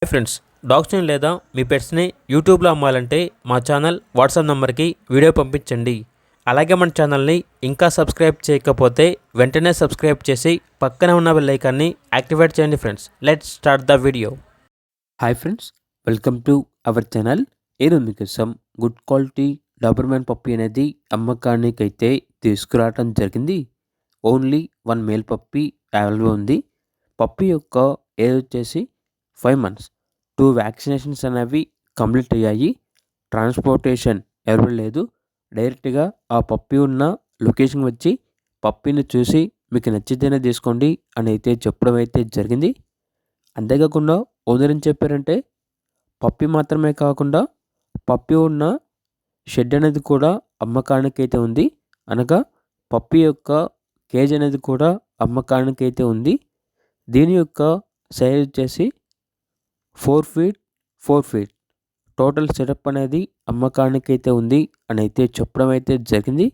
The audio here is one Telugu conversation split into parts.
హాయ్ ఫ్రెండ్స్, డాగ్స్ని లేదా మీ పెట్స్ని యూట్యూబ్లో అమ్మాలంటే మా ఛానల్ వాట్సాప్ నెంబర్కి వీడియో పంపించండి. అలాగే మన ఛానల్ని ఇంకా సబ్స్క్రైబ్ చేయకపోతే వెంటనే సబ్స్క్రైబ్ చేసి పక్కనే ఉన్న బెల్ ఐకాన్ని యాక్టివేట్ చేయండి. Friends, let's start the video. Hi friends, welcome to our channel. ఈరోజు మీకోసం గుడ్ క్వాలిటీ డాబర్మ్యాన్ పప్పీ అనేది అమ్మకానికి అయితే తీసుకురావడం జరిగింది. ఓన్లీ 1 మేల్ పప్పీ అవైలబుల్ ఉంది. పప్పీ యొక్క ఏజ్ వచ్చేసి 5 months. 2 వ్యాక్సినేషన్స్ అనేవి కంప్లీట్ అయ్యాయి. ట్రాన్స్పోర్టేషన్ అవైలబుల్ లేదు. డైరెక్ట్గా ఆ పప్పీ ఉన్న లొకేషన్ వచ్చి పప్పీని చూసి మీకు నచ్చితేనే తీసుకోండి అని అయితే చెప్పడం అయితే జరిగింది. అంతేకాకుండా ఓనర్ ఏం చెప్పారంటే పప్పీ మాత్రమే కాకుండా పప్పీ ఉన్న షెడ్ అనేది కూడా అమ్మకానికి అయితే ఉంది. అనగా పప్పీ యొక్క కేజ్ అనేది కూడా అమ్మకానికి అయితే ఉంది. దీని యొక్క సైజ్ వచ్చేసి 4 feet 4 feet టోటల్ సెటప్ అనేది అమ్మకానికి అయితే ఉంది అని అయితే చెప్పడం అయితే జరిగింది.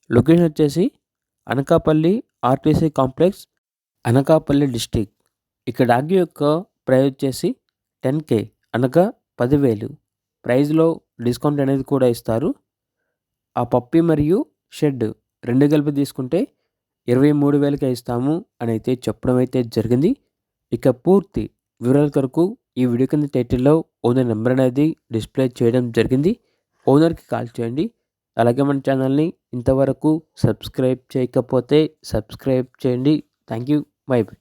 లొకేషన్ వచ్చేసి Anakapalli RTC complex, Anakapalli district. ఇక్కడ డాగ్ యొక్క ప్రైస్ వచ్చేసి 10K అనగా 10,000. ప్రైజ్లో డిస్కౌంట్ అనేది కూడా ఇస్తారు. ఆ పప్పీ మరియు షెడ్ 2 కలిపి తీసుకుంటే 23,000కే ఇస్తాము అని అయితే చెప్పడం అయితే జరిగింది. ఇక పూర్తి వివరాల కొరకు ఈ వీడియో కింద టైటిల్లో ఓనర్ నెంబర్ అనేది డిస్ప్లే చేయడం జరిగింది. ఓనర్కి కాల్ చేయండి. అలాగే మన ఛానల్ని ఇంతవరకు సబ్స్క్రైబ్ చేయకపోతే సబ్స్క్రైబ్ చేయండి. Thank you. By by.